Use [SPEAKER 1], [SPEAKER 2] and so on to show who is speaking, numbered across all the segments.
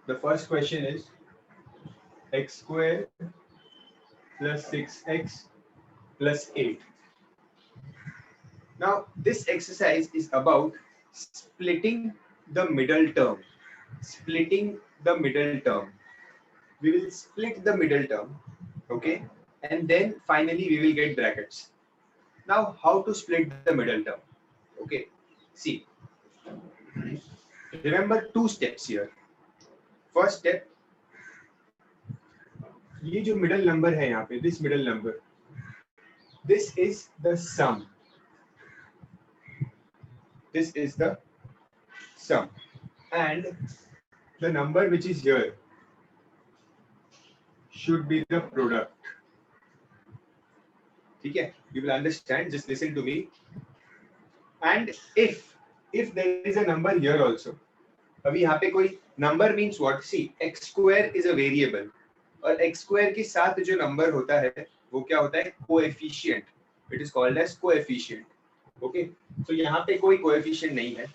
[SPEAKER 1] The first question is x square plus 6x plus 8. Now, this exercise is about splitting the middle term. Splitting the middle term. We will split the middle term, okay? And then finally we will get brackets. Now, how to split the middle term? Okay, see, remember two steps here. First step, ये जो middle number है यहाँ पे, this middle number, this is the sum. This is the sum, and the number which is here should be the product. ठीक है? You will understand. Just listen to me. And if there is a number here also, अभी यहाँ पे कोई number means what? See, x square is a variable, और x square के साथ जो number होता है वो क्या होता है? Coefficient. It is called as coefficient. Okay? So यहाँ पे कोई coefficient नहीं है.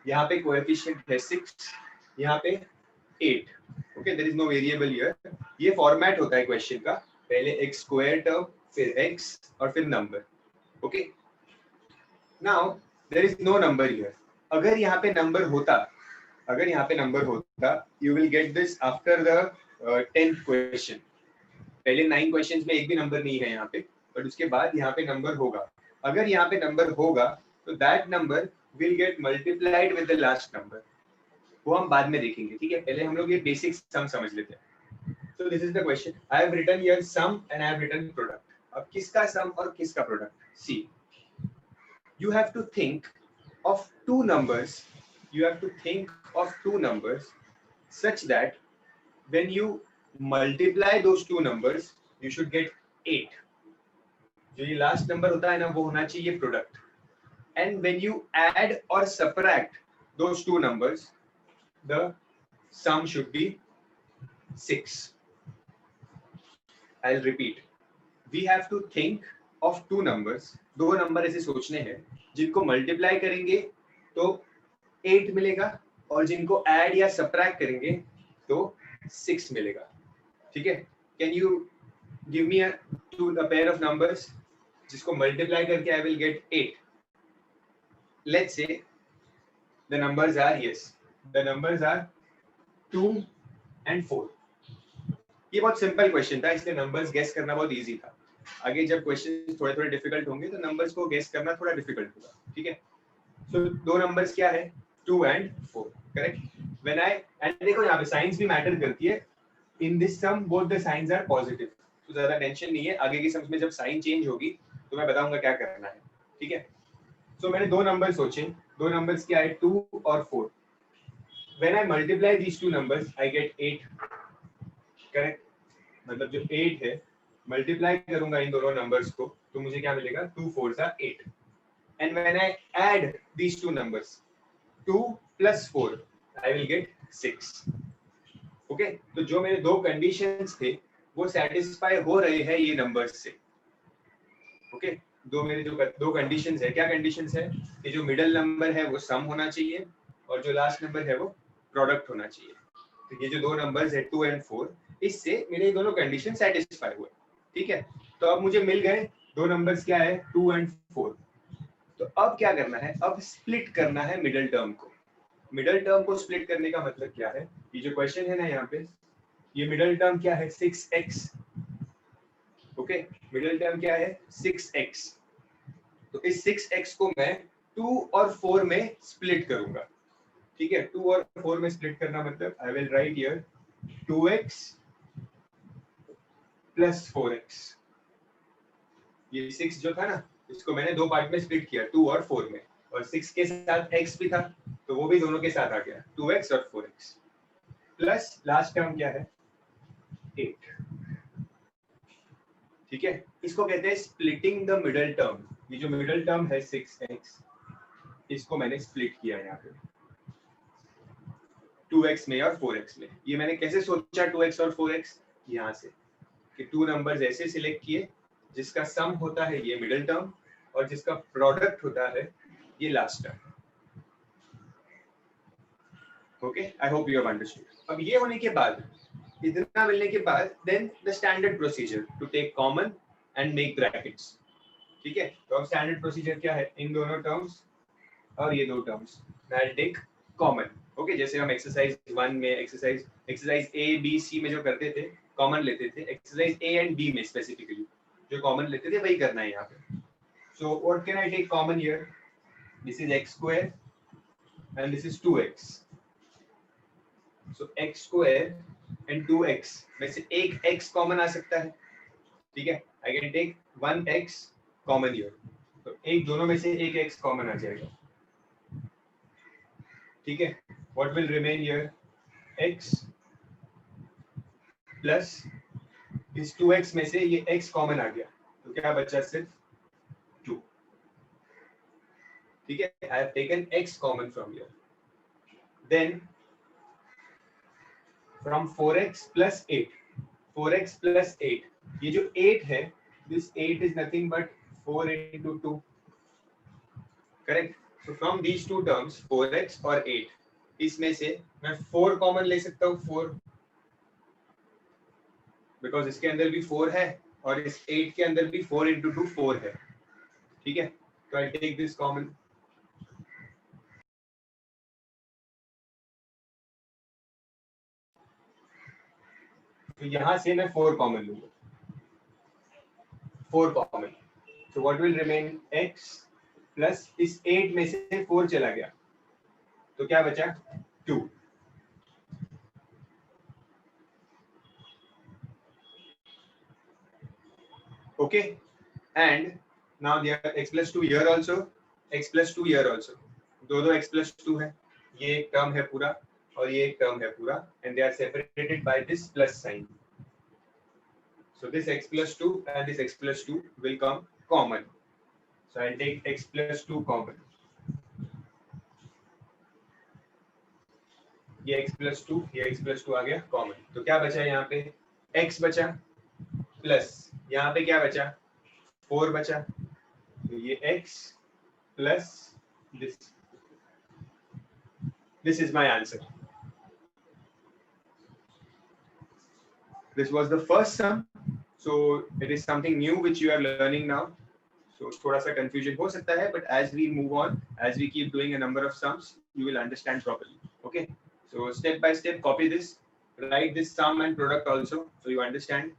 [SPEAKER 1] यहाँ पे coefficient है 6, यहाँ पे 8. Okay? There is no variable here. ये format होता है question का. पहले x square term, फिर x और फिर number. Okay? Now there is no number here. अगर यहाँ पे number होता, you will get this after the 10th question. पहले 9 questions में एक भी number नहीं है यहाँ पे, but उसके बाद यहाँ पे number होगा. अगर यहाँ पे number होगा, तो that number will get multiplied with the last number. वो हम बाद में देखेंगे, ठीक है? पहले हम लोग ये basic sum समझ लेते हैं. So this is the question. I have written here sum and I have written product. अब किसका sum और किसका product? See, you have to think of two numbers. You have to think of two numbers such that when you multiply those two numbers, you should get 8. जो ये last number होता है ना, वो होना चाहिए product. And when you add or subtract those two numbers, the sum should be 6. I'll repeat. We have to think of two numbers. दो number ऐसे सोचने हैं जिनको multiply करेंगे तो 8 मिलेगा, और जिनको add या subtract करेंगे तो 6 मिलेगा. ठीक है? Can you give me a pair of numbers जिसको multiply करके I will get 8? Let's say the numbers are, yes, the numbers are 2 and 4. ये बहुत सिंपल क्वेश्चन था, इसलिए नंबर्स गेस करना बहुत इजी था. आगे जब क्वेश्चन थोड़े थोड़े डिफिकल्ट होंगे तो नंबर्स को गेस करना थोड़ा डिफिकल्ट होगा. ठीक है? सो दो नंबर्स क्या है? 2 and 4. Correct? When I and देखो यहाँ पे साइंस भी मैटर करती है. In this sum both the signs are positive, तो ज्यादा टेंशन नहीं है. आगे की सम्स में जब साइन चेंज होगी तो मैं बताऊंगा क्या करना है. ठीक है? सो मैंने दो नंबर सोचे. दो नंबर्स क्या है? 2 और 4. When I multiply these two numbers I get 8. Correct? मतलब जो 8 है, मल्टीप्लाई करूंगा इन दोनों नंबर्स को तो मुझे क्या मिलेगा? 2 4s are 8. And when I add these two numbers, 2 plus 4, I will get 6. Okay? तो जो मेरे दो कंडीशंस थे वो सेटिस्फाई हो रहे हैं ये नंबर्स से. ओके? दो मेरे जो दो कंडीशंस है, क्या कंडीशंस है? कि जो मिडिल नंबर है वो सम होना चाहिए और जो लास्ट नंबर है वो प्रोडक्ट होना चाहिए. तो ये जो दो नंबर्स है 2 and 4, इससे मेरे दोनों कंडीशन सेटिस्फाई हुए. ठीक है? तो अब मुझे मिल गए दो नंबर्स क्या है? 2 and 4. तो अब क्या करना है? अब स्प्लिट करना है मिडिल टर्म को. मिडिल टर्म को स्प्लिट करने का मतलब क्या है? ये जो क्वेश्चन है ना यहाँ पे, ये मिडिल टर्म क्या है? 6x. ओके? मिडिल टर्म क्या है? 6x. तो इस 6x को मैं 2 और 4 में स्प्लिट करूंगा. ठीक है? 2 और 4 में स्प्लिट करना मतलब I will write here 2x plus 4x. ये 6 जो था ना, इसको मैंने दो पार्ट में स्प्लिट किया, 2 और 4 में, और 6 के साथ x भी था तो वो भी दोनों के साथ आ गया, 2x और 4x. प्लस लास्ट टर्म क्या है? 8. ठीक है? इसको कहते हैं स्प्लिटिंग द मिडिल टर्म. ये जो मिडिल टर्म है 6x, इसको मैंने स्प्लिट किया यहाँ पे 2x में और 4x में. ये मैंने कैसे सोचा 2x और 4x? यहाँ से कि टू नंबर्स ऐसे सिलेक्ट किए जिसका सम होता है ये मिडिल टर्म और जिसका प्रोडक्ट होता है ये last term. Okay, I hope you have understood. अब ये होने के बाद, इतना मिलने के बाद, then the standard procedure to take common and make brackets. ठीक है, तो अब स्टैंडर्ड प्रोसीजर क्या है? इन दोनों टर्म्स और ये दो terms I take common. Okay, जैसे हम एक्सरसाइज 1 में एक्सरसाइज ए बी सी में जो करते थे, कॉमन लेते थे. एक्सरसाइज ए एंड बी में स्पेसिफिकली जो कॉमन लेते थे वही करना है यहाँ पे. So what can I take common here? This is x square and this is 2x. So x square and 2x में से एक x कॉमन आ सकता है. ठीक है, I can take 1x common here. तो एक दोनों में से एक x कॉमन आ जाएगा. ठीक है, what will remain here? x plus इस 2x में से ये x कॉमन आ गया, तो क्या बचा? सिर्फ 2. ठीक है, I have taken x common from here. Then from 4x plus 8, 4x plus 8, ये जो 8 है, this 8 is nothing but 4 into 2. Correct? So from these two terms, 4x और 8, इसमें से मैं 4 कॉमन ले सकता हूँ. 4 बिकॉज इसके अंदर भी 4 है और इस 8 के अंदर भी 4 into 2 4 है. ठीक है, तो आई टेक दिस कॉमन. तो यहां से मैं 4 कॉमन लूंगा. 4 common. So what will remain? x plus इस 8 में से 4 चला गया, तो क्या बचा? 2. Okay, and now there x plus 2 here also, x plus 2 here also. दो x plus 2 है, ये एक टर्म है पूरा और ये एक टर्म है पूरा, and they are separated by this plus sign. So this x plus 2 and this x plus 2 will come common. So I'll take x plus 2 common. ये x plus 2, ये x plus 2 आ गया common. तो क्या बचा यहाँ पे? x बचा plus यहाँ पे क्या बचा? 4 बचा. तो ये x plus this is my answer. This was the first sum. So it is something new which you are learning now. So थोड़ा सा confusion हो सकता है, but as we move on, as we keep doing a number of sums, you will understand properly. Okay. So step by step, copy this, write this sum and product also, so you understand.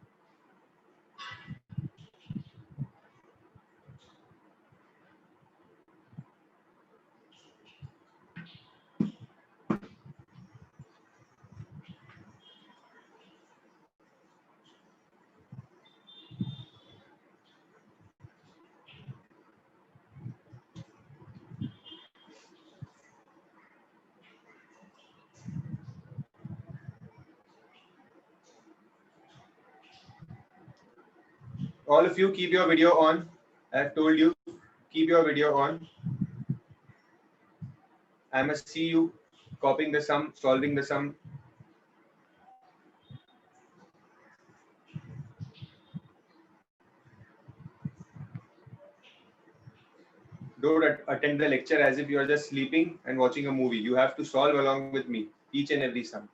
[SPEAKER 1] All of you keep your video on. I have told you, keep your video on. I must see you copying the sum, solving the sum. Don't attend the lecture as if you are just sleeping and watching a movie. You have to solve along with me each and every sum.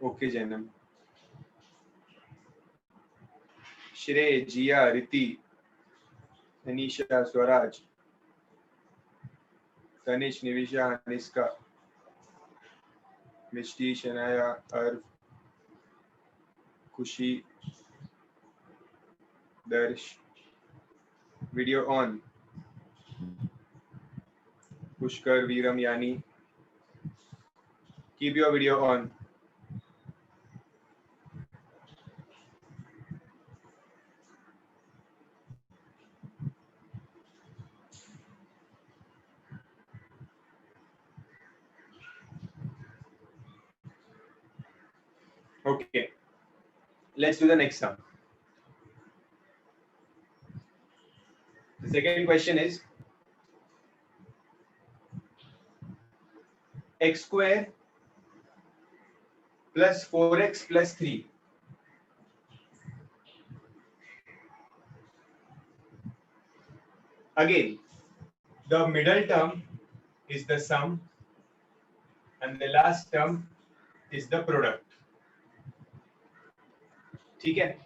[SPEAKER 1] Okay, Janam. Shrey, Jia, Riti, Anisha, Swaraj, Tanish, Nivisha, Niska, Mishti, Shanaya, Arv, Kushi, Darsh. Video on. Pushkar, Viram, Yani. Keep your video on. Okay. Let's do the next sum. The second question is x square plus 4x plus 3. Again, the middle term is the sum and the last term is the product. ठीक है?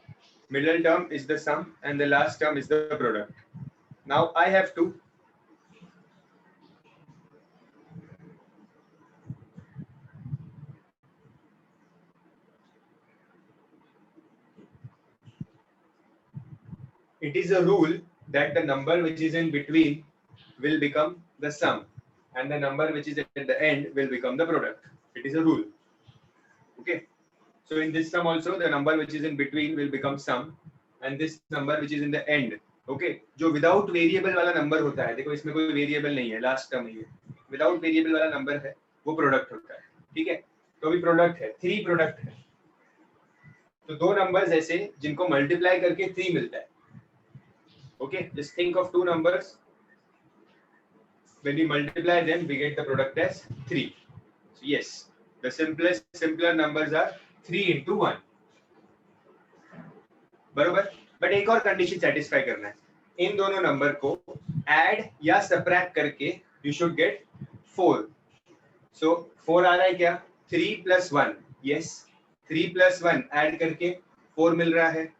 [SPEAKER 1] Middle term is the sum and the last term is the product. Now I have to it is a rule that the number which is in between will become the sum and the number which is at the end will become the product. It is a rule. Okay. So in this sum also the number which is in between will become sum and this number which is in the end. Okay. जो without variable वाला number होता है, देखो इसमें कोई variable नहीं है, last term ही है. Without variable वाला number है, वो product होता है. ठीक है. तो अभी product है, 3 product है. तो दो numbers ऐसे जिनको multiply करके 3 मिलता है. Okay, just think of two numbers. When we multiply them, we get the product as 3. So yes, the simpler numbers are 3 into 1. बरोबर? But एक और condition satisfy करना है. इन दोनों number को add या subtract करके you should get 4. So 4 आ रहा है क्या? 3 plus 1. Yes. 3 plus 1 add करके 4 मिल रहा है.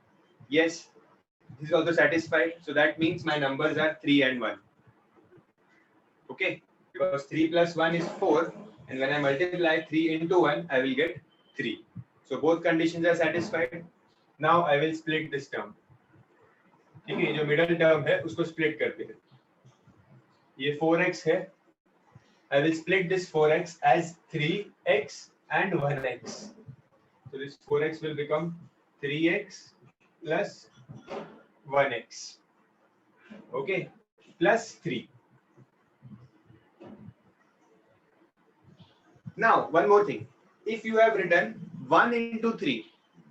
[SPEAKER 1] Yes. This is also satisfied. So that means my numbers are 3 and 1. Okay, because 3 plus 1 is 4 and when I multiply 3 into 1, I will get 3. So both conditions are satisfied. Now I will split this term. ठीक है, जो middle term है उसको split करते हैं. ये 4x है. I will split this 4x as 3x and 1x. So this 4x will become 3x plus 1x. Okay, plus 3. Now one more thing. If you have written 1 into 3,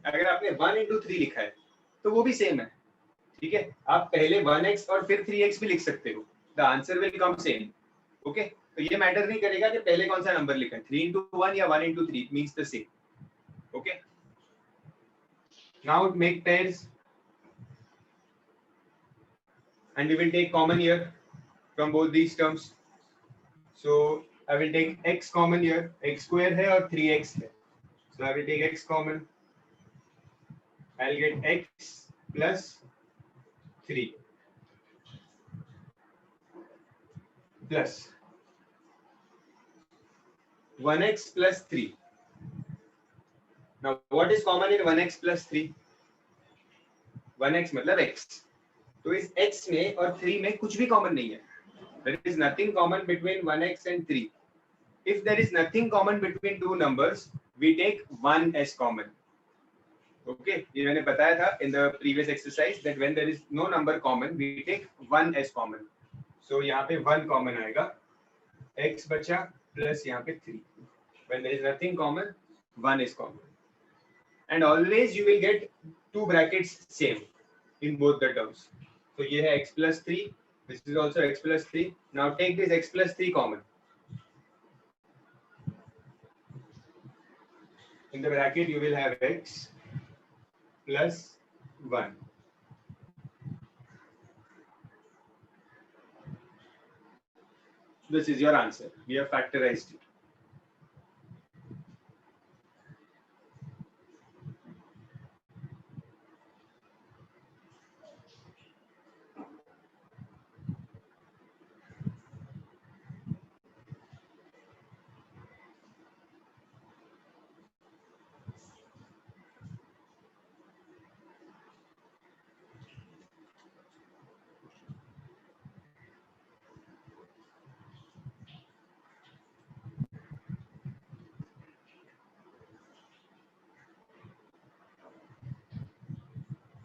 [SPEAKER 1] अगर आपने 1 into 3 लिखा है तो वो भी सेम है. ठीक है, आप पहले 1x और फिर 3x भी लिख सकते हो. The answer will come same. Okay, तो ये मैटर नहीं करेगा कि पहले कौन सा नंबर लिखा है, 3 into 1 या 1 into 3, it means the same. Okay, now make pairs and we will take common here from both these terms. So I will take x common here. X square है और 3x है. So I will take x common. I'll get x plus 3 plus 1x plus 3. Now what is common in 1x plus 3? 1x मतलब x. तो इस x में और 3 में कुछ भी common नहीं है. There is nothing common between 1x and 3. If there is nothing common between two numbers, we take 1 as common. Okay, ये मैंने बताया था in the previous exercise that when there is no number common, we take 1 as common. So यहाँ पे 1 common आएगा, x बचा plus यहाँ पे 3. When there is nothing common, 1 is common. And always you will get two brackets same in both the terms. So ये है x plus 3. This is also x plus 3. Now take this x plus 3 common. In the bracket you will have x plus 1. This is your answer. We have factorized it.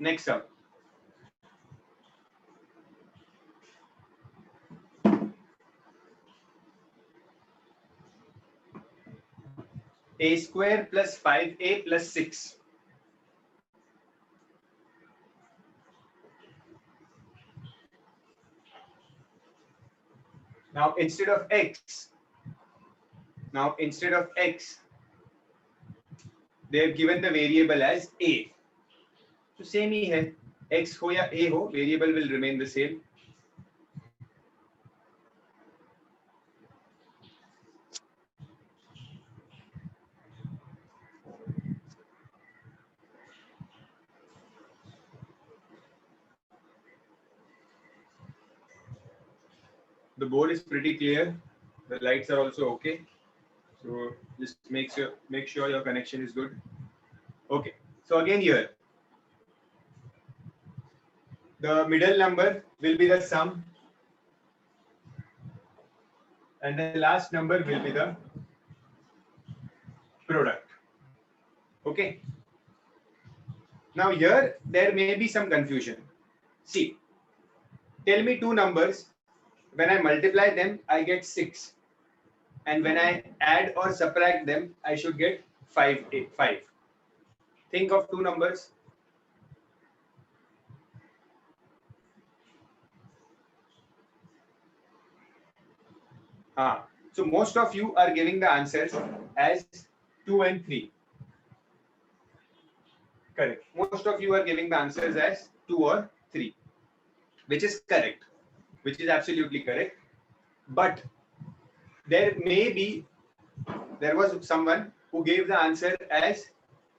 [SPEAKER 1] Next up, a square plus 5a plus 6. Now instead of x, they have given the variable as a. So same ही है, x हो या a हो, variable will remain the same. The board is pretty clear. The lights are also okay. So just make sure your connection is good. Okay. So again here, the middle number will be the sum, and the last number will be the product. Okay. Now here there may be some confusion. See, tell me two numbers. When I multiply them, I get 6. And when I add or subtract them, I should get 5. Think of two numbers. So most of you are giving the answers as 2 and 3. Correct. Most of you are giving the answers as 2 or 3, which is correct, which is absolutely correct. But there was someone who gave the answer as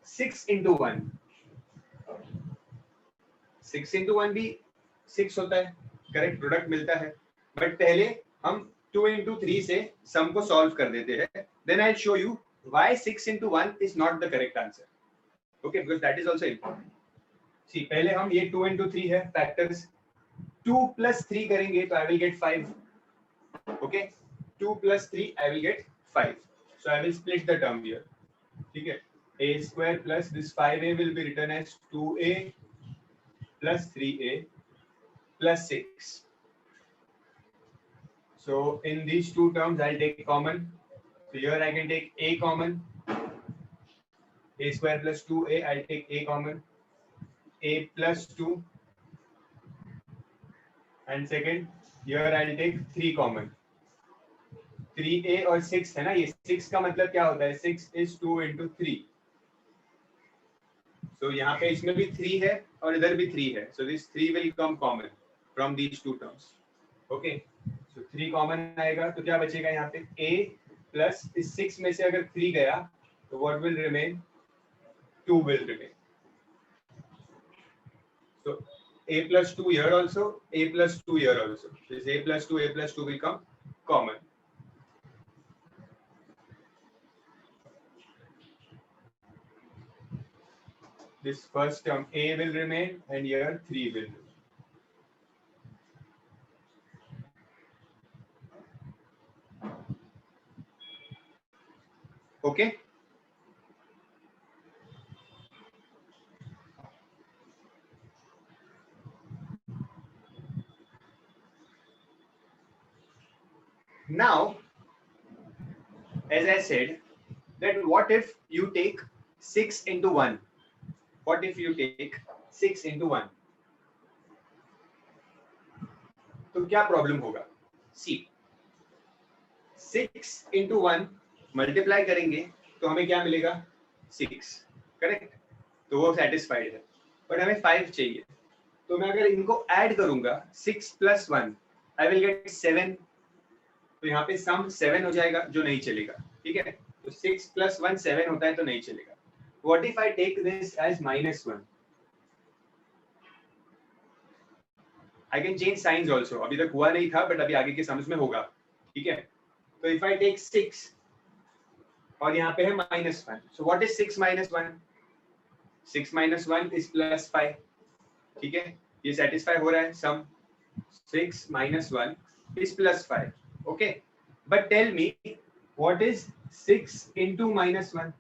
[SPEAKER 1] 6 into 1. 6 into 1 भी 6 होता है, correct product मिलता है. But पहले हम 2 into 3 से सम को solve कर देते हैं. Then I'll show you why 6 into 1 is not the correct answer. Okay, because that is also important. See, पहले हम ये 2 into 3 है factors. 2 plus 3 करेंगे तो I will get 5. Okay, 2 plus 3 I will get 5. So I will split the term here. ठीक है, a square plus this 5a will be written as 2a plus 3a plus 6. So in these two terms I'll take common. So here I can take a common. A square plus 2a, I'll take a common. A plus 2. And second, here I'll take 3 common. 3a और 6 है ना, ये 6 का मतलब क्या होता है? 6 is 2 into 3. So यहाँ पे इसमें भी 3 है और इधर भी 3 है. So this 3 will come common from these two terms. Okay. So 3 common आएगा तो क्या बचेगा यहाँ पे? a plus इस 6 में से अगर 3 गया तो what will remain? 2 will remain. So a plus 2 here also, a plus 2 here also. This a plus 2 will come common. This first term a will remain and here 3 will remain. Okay. Now, as I said, that what if you take 6 into 1? What if you take 6 into 1? तो क्या problem होगा? See, 6 into 1 multiply करेंगे तो हमें क्या मिलेगा? 6. Correct. तो वो सेटिस्फाइड है. बट हमें 5 चाहिए. तो मैं अगर इनको ऐड करूंगा 6 plus 1, I will get 7. तो यहाँ पे सम 7 हो जाएगा जो नहीं चलेगा. ठीक है. तो 6 plus 1 7 होता है तो नहीं चलेगा. What if I take this as -1? I can change signs also. अभी तक हुआ नहीं था बट अभी आगे के समझ में होगा. ठीक है. तो if I take 6 और यहाँ पे है -1. So what is 6 minus 1? 6 minus 1 is plus 5. ठीक है. ये सेटिस्फाई हो रहा है सम. 6 minus 1 is plus 5. Okay. But tell me what is 6 into -1?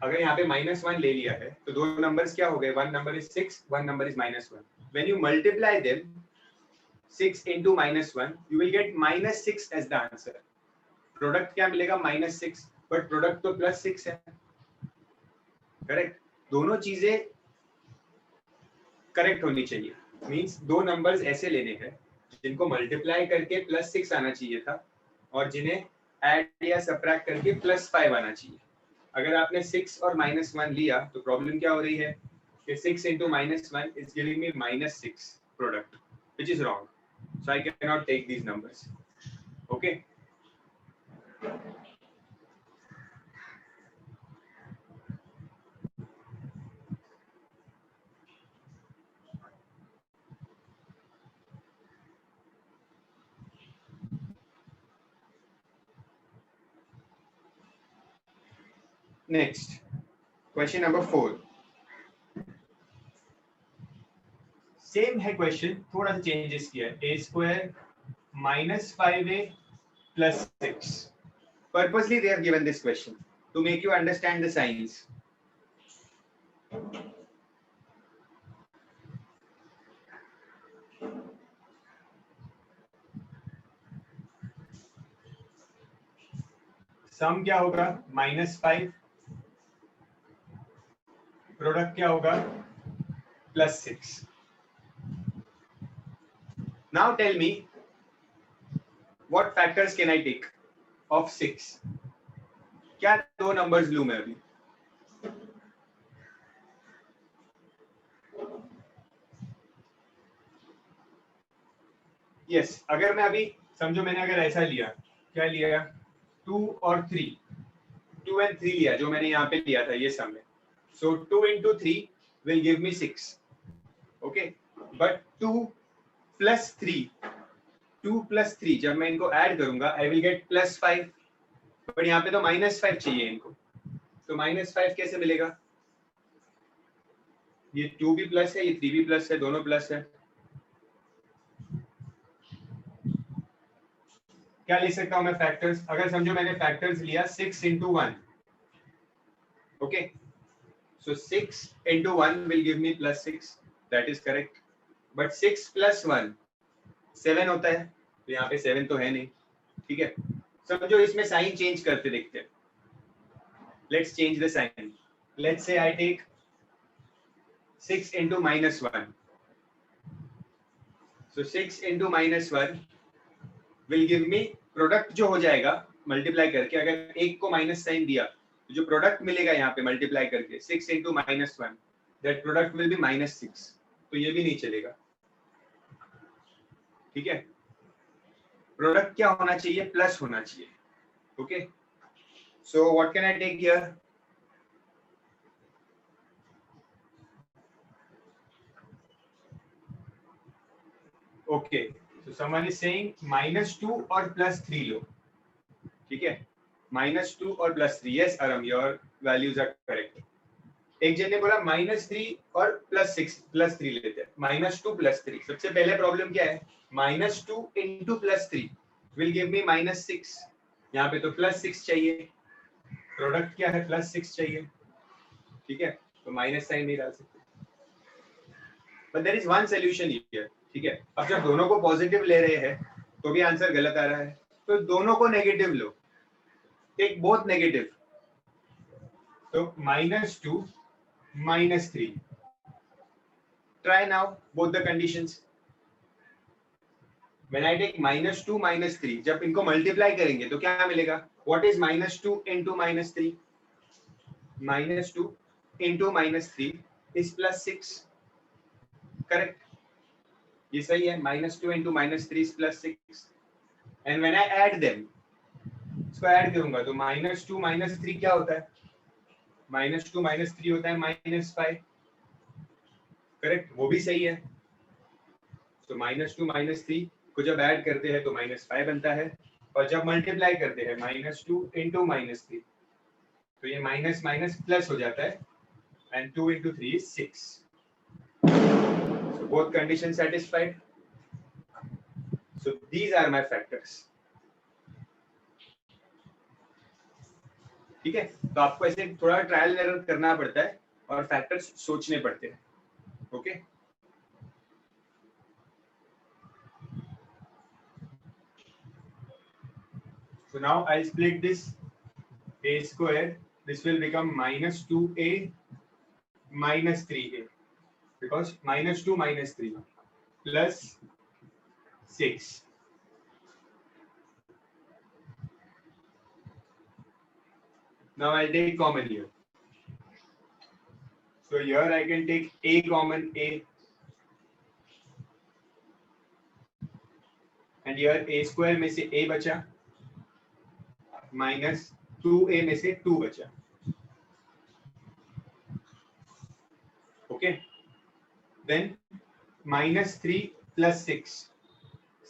[SPEAKER 1] अगर यहाँ पे -1 ले लिया है तो दो नंबर्स क्या हो गए? One number is 6, one number is -1. When you multiply them, 6 into -1, you will get -6 as the answer. Product क्या मिलेगा? -6. बट प्रोडक्ट तो +6 है. करेक्ट. दोनों चीजें करेक्ट होनी चाहिए. मींस दो नंबर्स ऐसे लेने हैं जिनको मल्टीप्लाई करके +6 आना चाहिए था और जिन्हें ऐड या सबट्रैक्ट करके +5 आना चाहिए. अगर आपने 6 और -1 लिया तो प्रॉब्लम क्या हो रही है कि 6 into -1 is giving me -6 product, which is wrong. So I cannot take these numbers. Okay. Next question number 4. Same है क्वेश्चन, थोड़ा सा चेंजेस किया है. A square minus 5a plus 6. Purposely they have given this question to make you understand the signs. सम क्या होगा? -5. Product क्या होगा? +6. Now tell me what factors can I take of 6? क्या दो नंबर्स लूं मैं अभी? यस, अगर मैं अभी समझो मैंने अगर ऐसा लिया, क्या लिया? 2 और 3, 2 and 3 लिया, जो मैंने यहाँ पे लिया था ये सम में. So 2 into 3 will give me 6. Okay, but 2 plus 3, 2 plus 3 जब मैं इनको ऐड करूंगा I will get +5. बट यहाँ पे तो -5 चाहिए इनको, तो -5 कैसे मिलेगा? ये 2 भी प्लस है, ये 3 भी प्लस है, दोनों प्लस है. क्या लिख सकता हूं मैं फैक्टर्स? अगर समझो मैंने फैक्टर्स लिया 6 into 1. Okay, so 6 into 1 will give me +6. That is correct. But 6 plus 1 7 होता है, तो यहाँ पे 7 तो है नहीं. ठीक है, समझो इसमें साइन चेंज करते देखते हैं. Let's change the sign. Let's say I take 6 into -1. So 6 into -1 will give me product जो हो जाएगा मल्टीप्लाई करके. अगर एक को माइनस साइन दिया तो जो प्रोडक्ट मिलेगा यहाँ पे मल्टीप्लाई करके 6 into -1, that product will be -6. तो ये भी नहीं चलेगा. ठीक है, प्रोडक्ट क्या होना चाहिए? प्लस होना चाहिए. Okay, so what can I take here? Okay, so someone is saying -2 और +3 लो. ठीक है, -2 और +3. yes Aram, your values are correct. एक जन ने बोला -3 और +3 लेते हैं. -2 +3. सबसे पहले प्रॉब्लम क्या है? -2 into +3 will give me -6. यहाँ पे तो +6 चाहिए, प्रोडक्ट क्या है? +6 चाहिए. ठीक है, तो माइनस साइन नहीं डाल सकते. But there is one solution here. ठीक है, अब जब दोनों को पॉजिटिव ले रहे हैं तो भी आंसर गलत आ रहा है, तो दोनों को नेगेटिव लो. Take both negative. तो -2 -3. Try now both the conditions. When I take -2 -3, जब इनको मल्टीप्लाई करेंगे तो क्या मिलेगा? What is -2 into -3? -2 into -3 is +6. Correct, ये सही है. -2 into -3 is +6. And when I add them, इसको ऐड करूंगा तो -2 -3 क्या होता है? -2 -3 होता है -5. करेक्ट, वो भी सही है. तो -2 -3 को जब ऐड करते हैं तो -5 बनता है, और जब मल्टीप्लाई करते हैं -2 into -3 तो ये माइनस माइनस प्लस हो जाता है. And 2 into 3 is 6. So both conditions satisfied. So these are my factors. ठीक है, तो आपको ऐसे थोड़ा ट्रायल एरर करना पड़ता है और फैक्टर्स सोचने पड़ते हैं. Okay, so now I'll split this a square. This will become -2a -3a, because -2 -3 plus 6. Now I'll take common here. So here I can take a common, a, and here a square में से a बचा minus 2a में से 2 बचा. Okay, then -3 plus 6.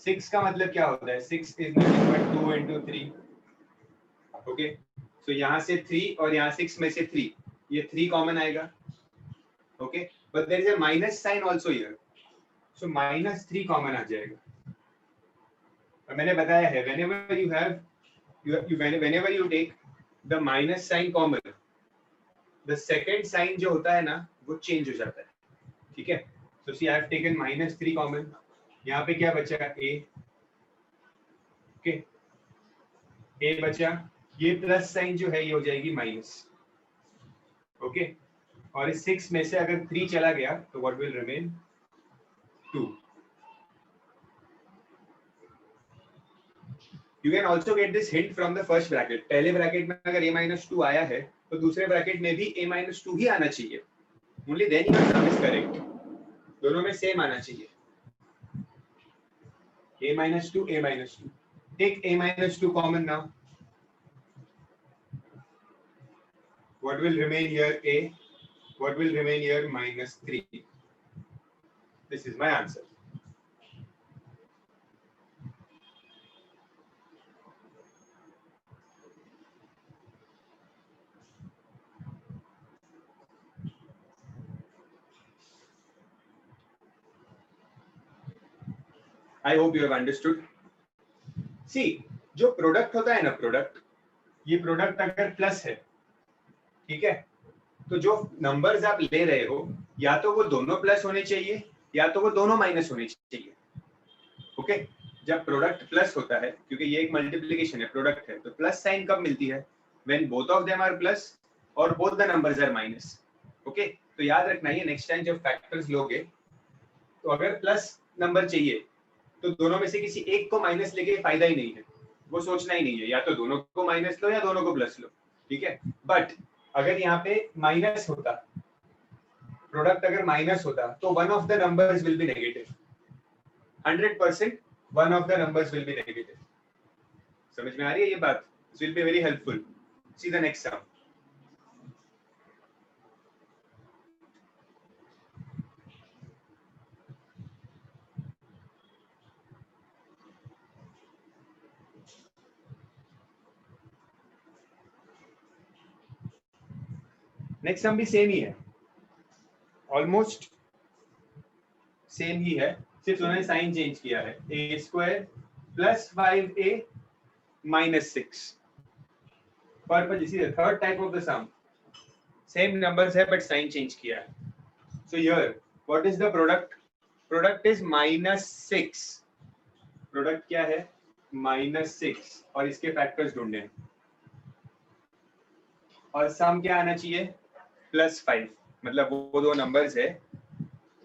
[SPEAKER 1] 6 का मतलब क्या होता है? 6 is nothing but 2 into 3. Okay, सो यहाँ से 3 और यहाँ 6 में से 3, ये 3 कॉमन आएगा. Okay, but there is a minus sign also here, so -3 common आ जाएगा. और मैंने बताया है whenever you have whenever you take the minus sign common, the second sign जो होता है ना वो चेंज हो जाता है. ठीक है, so see I have taken -3 common. यहाँ पे क्या बचा? a. ओके, a बचा, ये प्लस साइन जो है ये हो जाएगी माइनस. ओके, और इस 6 में से अगर 3 चला गया तो what will remain? 2. You can also get this hint from the first bracket. पहले ब्रैकेट में अगर a-2 आया है तो दूसरे ब्रैकेट में भी a-2 ही आना चाहिए. Only then your sum is correct. दोनों में सेम आना चाहिए. a-2, a-2. Take a-2 common now. What will remain here? A. What will remain here? -3. This is my answer. I hope you have understood. See, जो product होता है ना, product, ये product अगर प्लस है, ठीक है, तो जो नंबर्स आप ले रहे हो या तो वो दोनों प्लस होने चाहिए या तो वो दोनों माइनस होने चाहिए. ओके, जब प्रोडक्ट प्लस होता है, क्योंकि ये एक मल्टीप्लिकेशन है, प्रोडक्ट है, तो प्लस साइन कब मिलती है? When both of them are plus और both the numbers are minus. Okay, तो याद रखना ये नेक्स्ट टाइम जब फैक्टर्स लोगे तो अगर प्लस नंबर चाहिए तो दोनों में से किसी एक को माइनस लेके फायदा ही नहीं है, वो सोचना ही नहीं है, या तो दोनों को माइनस लो या दोनों को प्लस लो. ठीक है, बट अगर यहाँ पे माइनस होता, प्रोडक्ट अगर माइनस होता तो one of the numbers will be negative. 100% one of the numbers will be negative. समझ में आ रही है ये बात? This will be very helpful. See the next sum. Next sum भी सेम ही है, ऑलमोस्ट सेम ही है, सिर्फ उन्होंने साइन चेंज किया है. a² + 5a - 6. पर्पस इसी है. Third type of the sum, same numbers है बट साइन चेंज किया है. So here what is the product? Product is -6. Product क्या है? -6, और इसके फैक्टर्स ढूंढने हैं. और सम क्या आना चाहिए? +5. मतलब वो दो नंबर्स है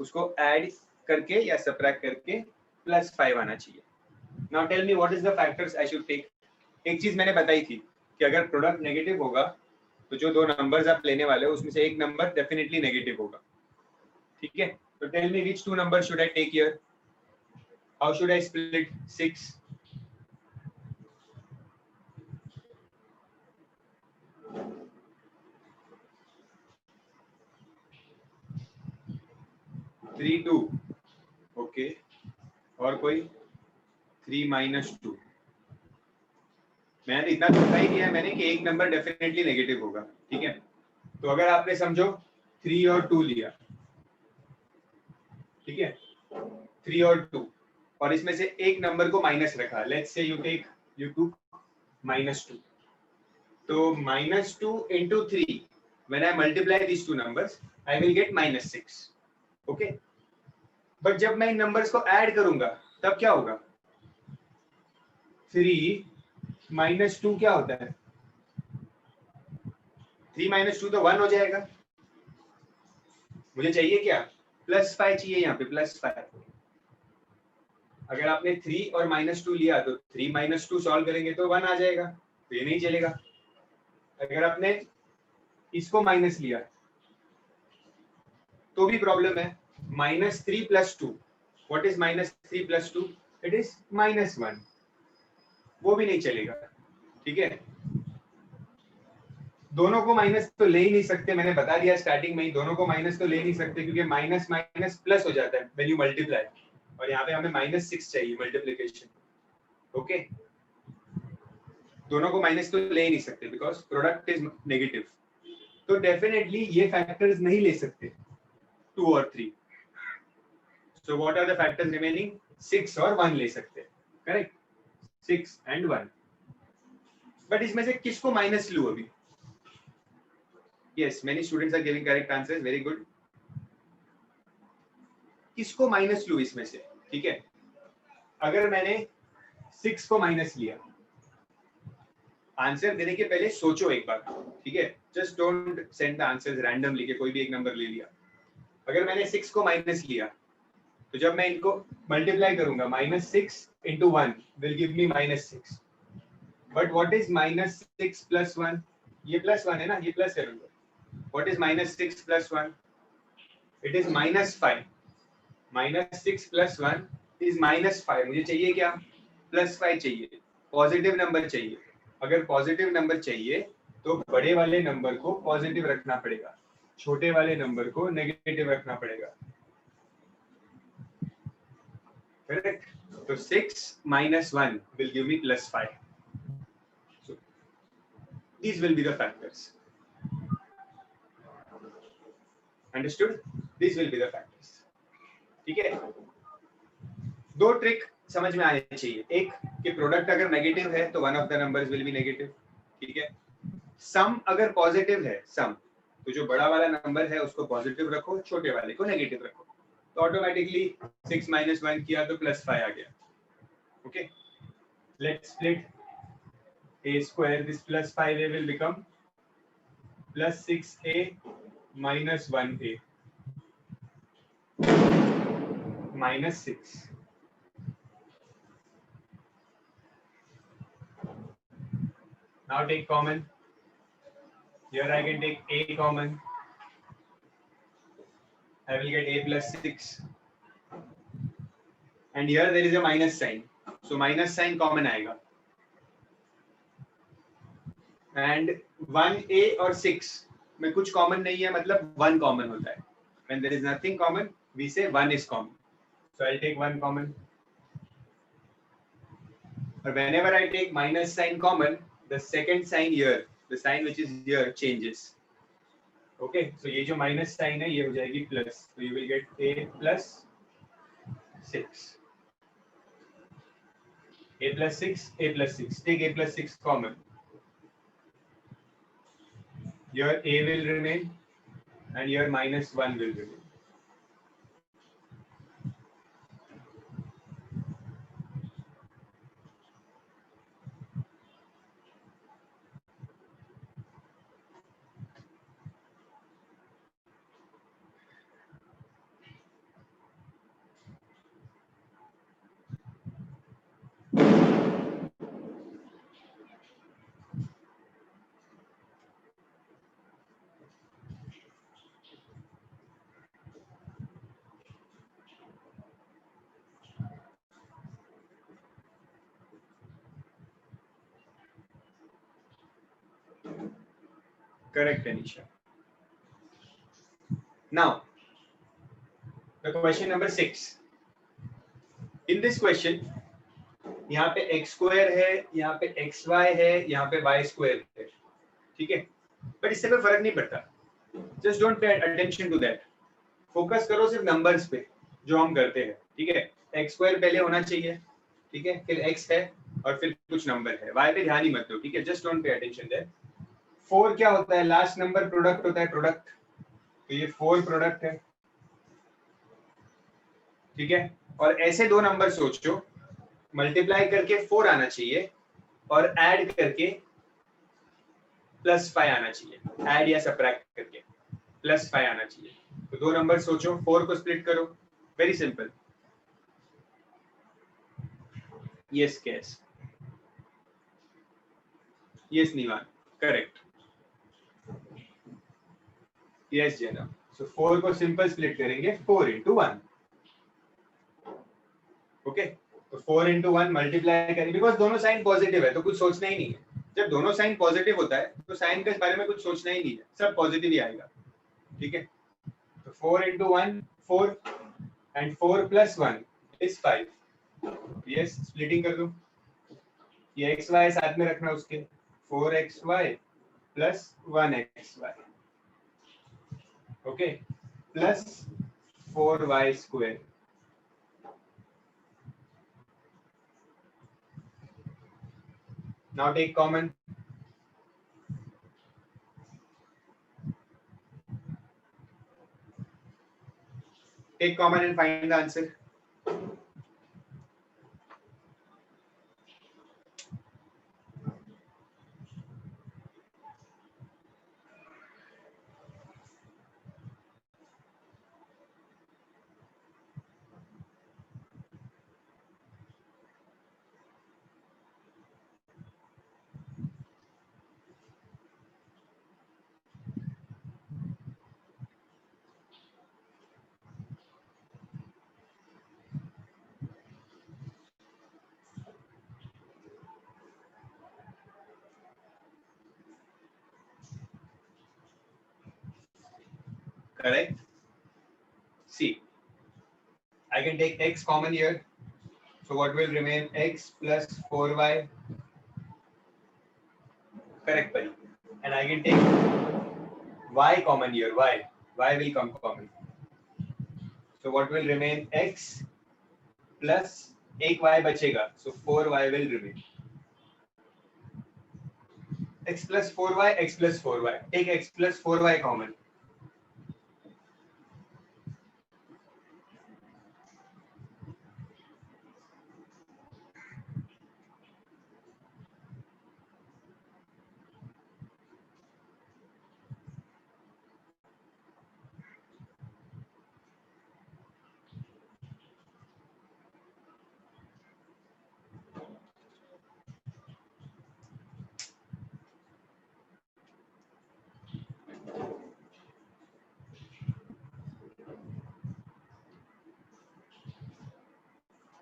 [SPEAKER 1] उसको ऐड करके या सबट्रैक्ट करके +5 आना चाहिए. Now tell me what is the factors I should take. एक चीज मैंने बताई थी कि अगर प्रोडक्ट नेगेटिव होगा तो जो दो नंबर्स आप लेने वाले हो उसमें से एक नंबर डेफिनेटली नेगेटिव होगा. ठीक है, तो tell me which two number should I take here? How should I split 6? Three 2. ओके, और कोई? 3 - 2. मैंने इतना बता ही दिया है मैंने कि एक नंबर डेफिनेटली नेगेटिव होगा. ठीक है, तो अगर आपने समझो 3 और 2 लिया, ठीक है, 3 और 2, और इसमें से एक नंबर को माइनस रखा, लेट्स से यू टू -2, तो -2 into 3, when I multiply these two numbers I will get -6. Okay, but जब मैं इन नंबर्स को ऐड करूंगा तब क्या होगा? 3 - 2 क्या होता है? 3 - 2 तो 1 हो जाएगा. मुझे चाहिए क्या? +5 चाहिए. यहाँ पे +5. अगर आपने 3 और -2 लिया तो 3 - 2 सॉल्व करेंगे तो 1 आ जाएगा, तो ये नहीं चलेगा. अगर आपने इसको माइनस लिया तो भी प्रॉब्लम है. -3 + 2, व्हाट इज -3 + 2? इट इज -1, वो भी नहीं चलेगा. ठीक है, दोनों को माइनस तो ले ही नहीं सकते, मैंने बता दिया स्टार्टिंग में ही, दोनों को माइनस तो ले नहीं सकते क्योंकि माइनस माइनस प्लस हो जाता है व्हेन यू मल्टीप्लाई, और यहाँ पे हमें -6 चाहिए मल्टीप्लिकेशन. ओके, दोनों को माइनस तो ले ही नहीं सकते बिकॉज प्रोडक्ट इज नेगेटिव, तो डेफिनेटली ये फैक्टर्स नहीं ले सकते 2 और 3. So what are the factors remaining? 6 और 1 ले सकते हैं, करेक्ट, 6 and 1. बट इसमें से किसको माइनस लूं अभी? Yes, many students are giving correct answers, very good. किसको माइनस लूं इसमें से? ठीक है, अगर मैंने 6 को माइनस लिया, आंसर देने के पहले सोचो एक बार, ठीक है, just don't send the answers randomly, कोई भी एक नंबर ले लिया. अगर मैंने 6 को माइनस लिया तो जब मैं इनको मल्टीप्लाई करूंगा, -6 into 1 will give me -6. But what is -6 plus 1? ये +1 है ना, ये प्लस करूंगा. What is -6 plus 1? It is -5. -6 plus 1 is -5. मुझे चाहिए क्या? +5 चाहिए, पॉजिटिव नंबर चाहिए. अगर पॉजिटिव नंबर चाहिए तो बड़े वाले नंबर को पॉजिटिव रखना पड़ेगा, छोटे वाले नंबर को नेगेटिव रखना पड़ेगा, करेक्ट. तो 6 minus 1 will give me +5. So these will be the factors. Understood? These will be the factors. ठीक है, दो ट्रिक समझ में आनी चाहिए. एक कि प्रोडक्ट अगर नेगेटिव है तो one of the numbers will be negative, ठीक है. सम अगर पॉजिटिव है, सम, तो जो बड़ा वाला नंबर है उसको पॉजिटिव रखो, छोटे वाले को नेगेटिव रखो, तो ऑटोमेटिकली 6 minus 1 किया तो +5 आ गया. Okay, let's split a square. This +5a will become +6a minus 1a -6. Now take common. Here I can take a common. I will get a plus 6. And here there is a minus sign. So minus sign common आएगा. And 1a और 6 में कुछ common नहीं है, मतलब 1 common होता है. When there is nothing common, we say 1 is common. So I'll take 1 common. But whenever I take minus sign common, the second sign here, the sign which is here, changes. Okay, so ये जो minus sign है ये हो जाएगी plus. So you will get a plus 6. A plus 6, a plus 6. Take a plus 6 common. Here a will remain and here -1 will remain. Correct, Anisha. Now, the question number 6. In this question, यहाँ पे x square है, यहाँ पे xy है, यहाँ पे y square है, ठीक है. But इससे कोई फर्क नहीं पड़ता. Just don't pay attention to that. Focus करो सिर्फ numbers पे जो हम करते हैं, ठीक है. x square पहले होना चाहिए, ठीक है, फिर x है और फिर कुछ नंबर है. y पे ध्यान ही मत दो, ठीक है. Just don't pay attention there. 4 क्या होता है? लास्ट नंबर प्रोडक्ट होता है, प्रोडक्ट. तो ये 4 प्रोडक्ट है, ठीक है. और ऐसे दो नंबर सोचो, मल्टीप्लाई करके 4 आना चाहिए और ऐड करके +5 आना चाहिए. ऐड या सबट्रैक्ट करके +5 आना चाहिए. तो दो नंबर सोचो, 4 को स्प्लिट करो, वेरी सिंपल. यस कैस, यस निवान, करेक्ट. यस जेना. सो 4 को सिंपल स्प्लिट करेंगे 4 into 1. ओके, तो 4 into 1 मल्टीप्लाई करेंगे, बिकॉज दोनों साइन पॉजिटिव है तो कुछ सोचना ही नहीं है. जब दोनों साइन पॉजिटिव होता है तो साइन के बारे में कुछ सोचना ही नहीं है, सब पॉजिटिव ही आएगा, ठीक है. तो 4 into 1 4 and 4 plus 1 is 5. Yes, splitting कर दो. ये एक्स वाई साथ में रखना उसके 4xy plus 1xy okay plus 4y square. Now take common. Take common and find the answer. Correct. See, I can take x common here. So what will remain? X plus 4y. Correct, buddy. And I can take y common here. Y. Y will come common. So what will remain? X plus एक y बचेगा. So 4y will remain. X plus 4y, x plus 4y. Take x plus 4y common.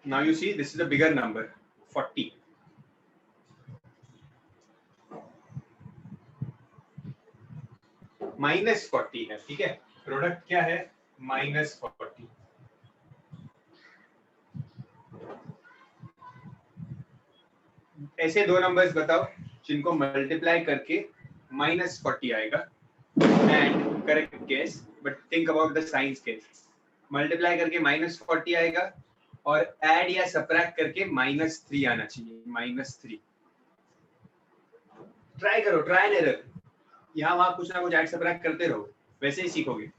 [SPEAKER 1] Now you see this is a bigger number, 40. Minus 40 है, ठीक है. Product क्या है? Minus 40. ऐसे दो numbers बताओ जिनको मल्टीप्लाई करके माइनस 40 आएगा. And correct case, but think about the science case. Multiply करके माइनस 40 आएगा और ऐड या सबट्रैक्ट करके -3 आना चाहिए. -3. ट्राई करो, ट्राई एंड एरर. यहाँ वहां कुछ ना कुछ ऐड सबट्रैक्ट करते रहो, वैसे ही सीखोगे.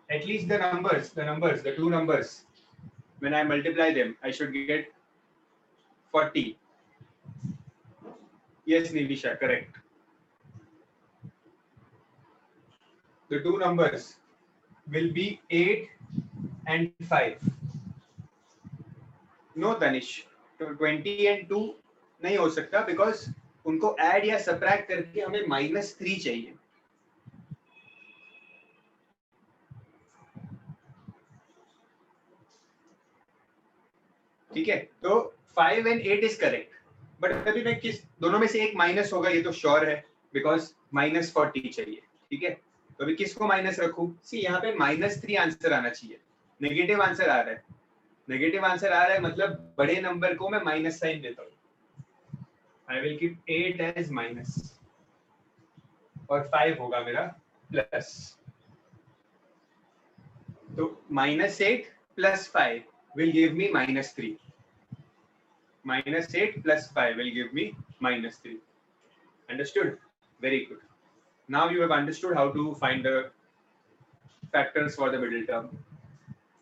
[SPEAKER 1] At least the two numbers, when I multiply them, I should get 40. Yes, Nivisha, correct. The two numbers will be 8 and 5. No, Tanish. 20 and 2 नहीं हो सकता because उनको add या subtract करके हमें -3 चाहिए. ठीक है, तो 5 and 8 is correct. बट अभी मैं किस दोनों में से एक माइनस होगा ये तो श्योर है बिकॉज -40 चाहिए. ठीक है, तो अभी किसको माइनस रखूं? सी यहाँ पे -3 आंसर आना चाहिए. नेगेटिव आंसर आ रहा है. नेगेटिव आंसर आ रहा है मतलब बड़े नंबर को मैं माइनस साइन देता हूँ. I will keep 8 as minus और 5 होगा मेरा प्लस. तो -8 plus 5 will give me -3. -8 plus 5 will give me -3. Understood? Very good. Now you have understood how to find the factors for the middle term.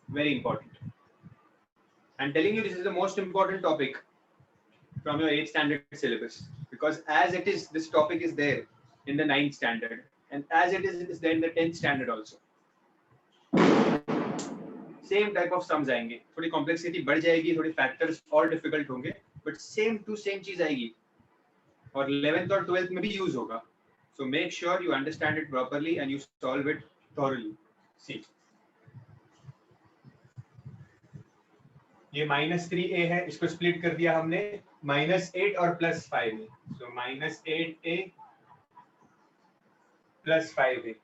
[SPEAKER 1] Very important. I'm telling you, this is the most important topic from your 8th standard syllabus, because as it is, this topic is there in the 9th standard, and as it is there in the 10th standard also. Same type of sums आएंगे. थोड़ी complexity बढ़ जाएगी, थोड़ी factors और difficult होंगे, but same to same चीज आएगी और 11th और 12th में भी यूज होगा. So make sure you understand it properly and you solve it thoroughly. See, ये -3a है, इसको स्प्लिट कर दिया हमने -8 और +5 में. सो -8a +5a.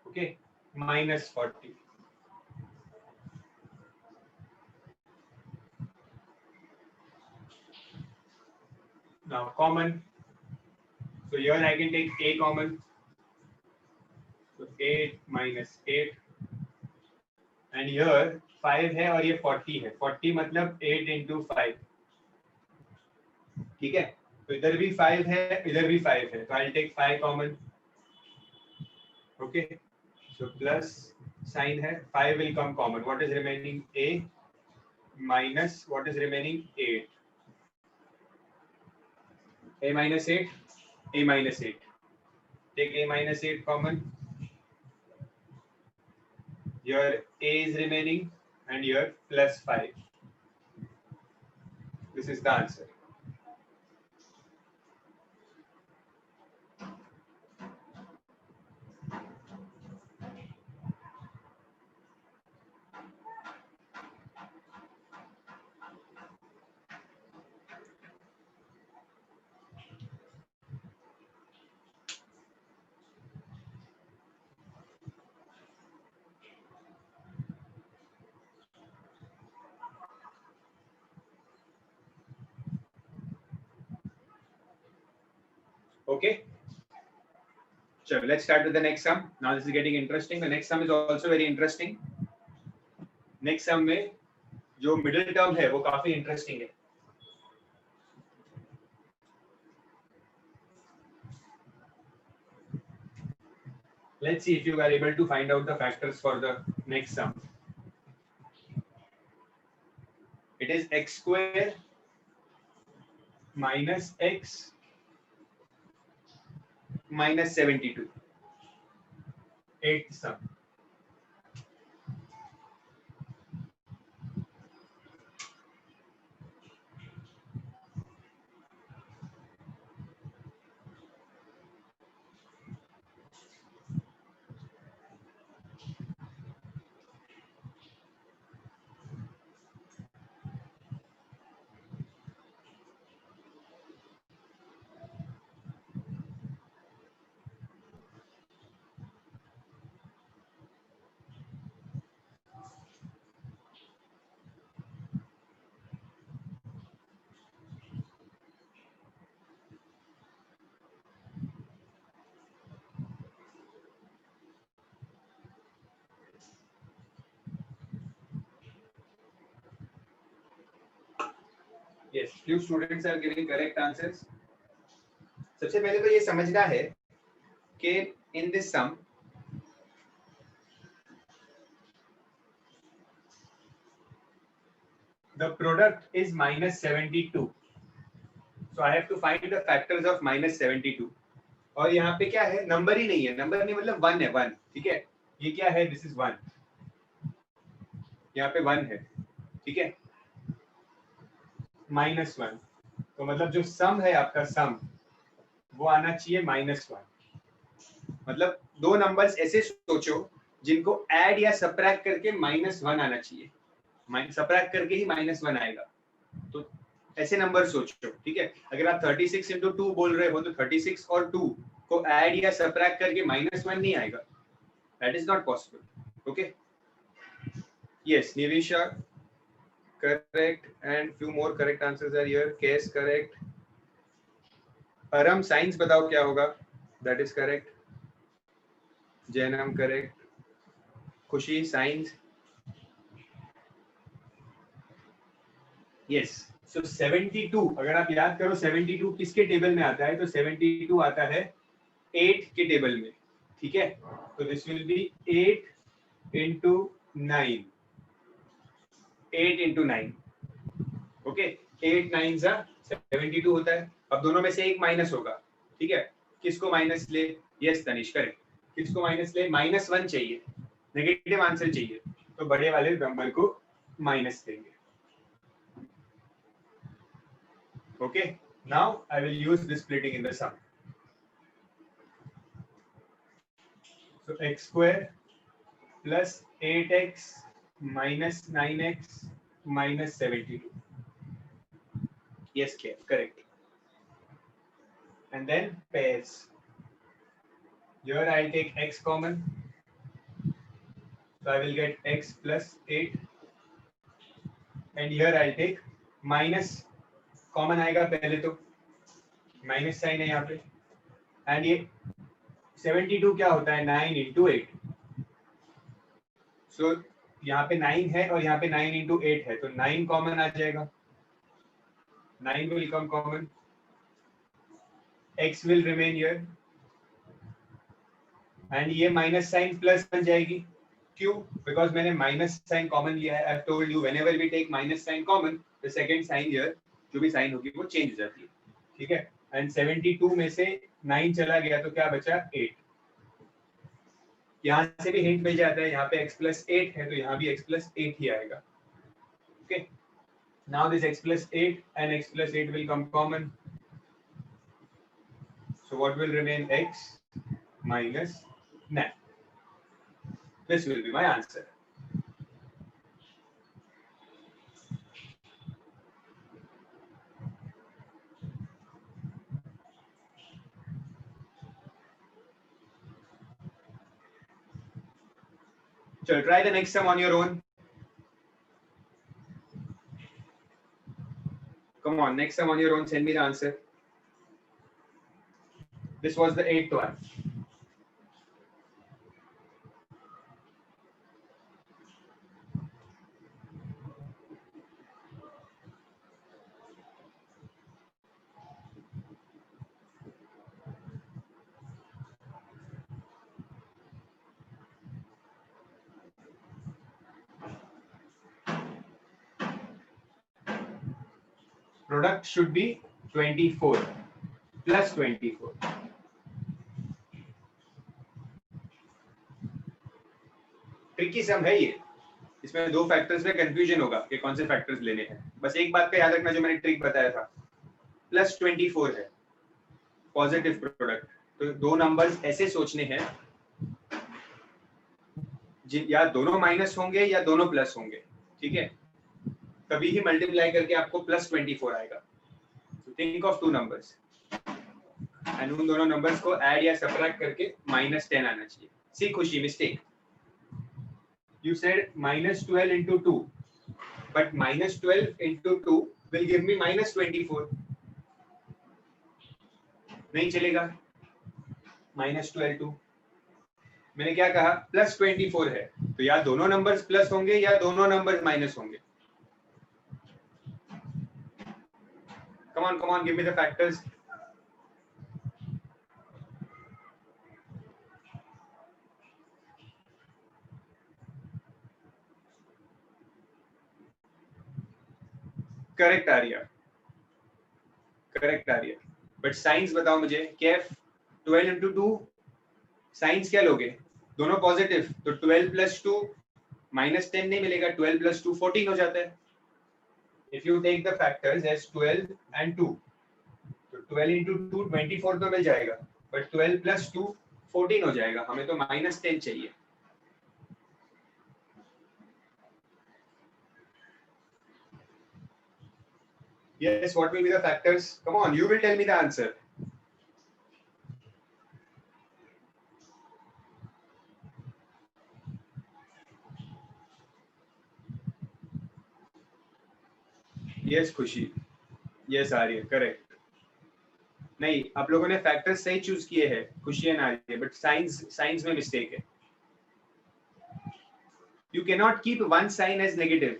[SPEAKER 1] Okay, minus 40. Now common. So here I can take a common. So 8 minus 8. And here 5 है और ये 40 है. 40 मतलब 8 into 5. ठीक है. तो इधर भी 5 है, इधर भी 5 है. तो I'll take 5 common. Okay. So plus sign है. 5 will come common. What is remaining? A minus what is remaining? 8. A minus 8. A minus 8. Take A minus 8 common. Here A is remaining and here plus 5. This is the answer. Okay. So let's start with the next sum. Now this is getting interesting. The next sum is also very interesting. Next sum में जो middle term है वो काफी interesting है. Let's see if you are able to find out the factors for the next sum. It is x square minus x minus 72. Eighth sum. Yes, few students are giving correct answers. सबसे पहले तो ये समझना है कि in this sum the product is minus 72. So I have to find the factors of minus 72. और यहाँ पे क्या है? नंबर ही नहीं है. नंबर नहीं मतलब 1 है. 1. ठीक है. ये क्या है? This is 1. यहाँ पे 1 है. ठीक है. -1. तो मतलब जो सम है आपका सम वो आना चाहिए -1. मतलब दो नंबर्स ऐसे सोचो जिनको ऐड या सबट्रैक्ट करके -1 आना चाहिए. सबट्रैक्ट करके ही -1 आएगा. तो ऐसे नंबर सोचो. ठीक है. अगर आप 36 into 2 बोल रहे हो तो 36 और 2 को ऐड या सबट्रैक्ट करके -1 नहीं आएगा. That is not possible. Okay. Yes Nivisha correct and few more correct answers are here. Case correct. Aram science बताओ क्या होगा? That is correct. Janam correct. खुशी science. Yes. So 72 अगर आप याद करो 72 किसके टेबल में आता है? तो 72 आता है 8 के टेबल में. ठीक है. तो this will be 8 into 9. 8 into 9. Okay. 8 9 72 होता है. अब दोनों में से एक माइनस होगा. ठीक है. किसको माइनस ले? Yes Tanish correct. किसको माइनस ले? -1 चाहिए. नेगेटिव आंसर चाहिए. तो बड़े वाले नंबर को माइनस देंगे. Okay. Now I will use this splitting in the sum. So x square plus 8x minus 9x minus 72. Yes, correct. And then pairs. Here I'll take x common. So I will get x plus 8 and here I'll take minus common आएगा पहले तो minus sign है यहाँ पे and ये 72 क्या होता है 9 into 8 सो यहाँ पे 9 है और यहाँ पे 9 into 8 है तो 9 कॉमन आ जाएगा 9 will come common x will remain here and ये माइनस साइन प्लस बन जाएगी क्यों बिकॉज मैंने माइनस साइन कॉमन लिया है I have told you whenever we take minus sign common the second sign here जो भी साइन होगी वो चेंज हो जाती है ठीक है एंड 72 में से 9 चला गया तो क्या बचा 8 यहाँ से भी हिंट मिल जाता है यहाँ पे x plus 8 है तो यहाँ भी x plus 8 ही आएगा okay now this x plus 8 and x plus 8 will come common so what will remain x minus 9 this will be my answer so try the next sum on your own come on next sum on your own send me the answer this was the 8th one product should be 24 plus 24 tricky सम है ये इसमें दो factors में confusion होगा कि कौन से factors लेने हैं बस एक बात का याद रखना जो मैंने ट्रिक बताया था प्लस 24 है पॉजिटिव प्रोडक्ट तो दो नंबर्स ऐसे सोचने हैं या दोनों माइनस होंगे या दोनों प्लस होंगे ठीक है तभी ही मल्टीप्लाई करके आपको प्लस 24 आएगा think of two numbers and उन दोनों नंबर्स को ऐड या सब्ट्रैक्ट करके -10 आना चाहिए सी खुशी mistake you said -12 into 2 but -12 into 2 will give me -24 नहीं चलेगा -12 2 मैंने क्या कहा +24 है तो या दोनों नंबर्स प्लस होंगे या दोनों नंबर्स माइनस होंगे come on give me the factors correct Arya but science बताओ मुझे केफ 12 into 2 साइंस क्या लोगे दोनों पॉजिटिव तो 12 plus 2 -10 नहीं मिलेगा 12 plus 2 14 हो जाता है if you take the factors as 12 and 2 तो 12 into 2 24 तो मिल जाएगा but 12 plus 2 14 हो जाएगा हमें तो -10 चाहिए yes what will be the factors come on you will tell me the answer yes खुशी yes आर्य करेक्ट नहीं आप लोगों ने फैक्टर्स सही चूज किए हैं खुशी एंड आर्य बट साइंस में मिस्टेक है you cannot keep one sign as negative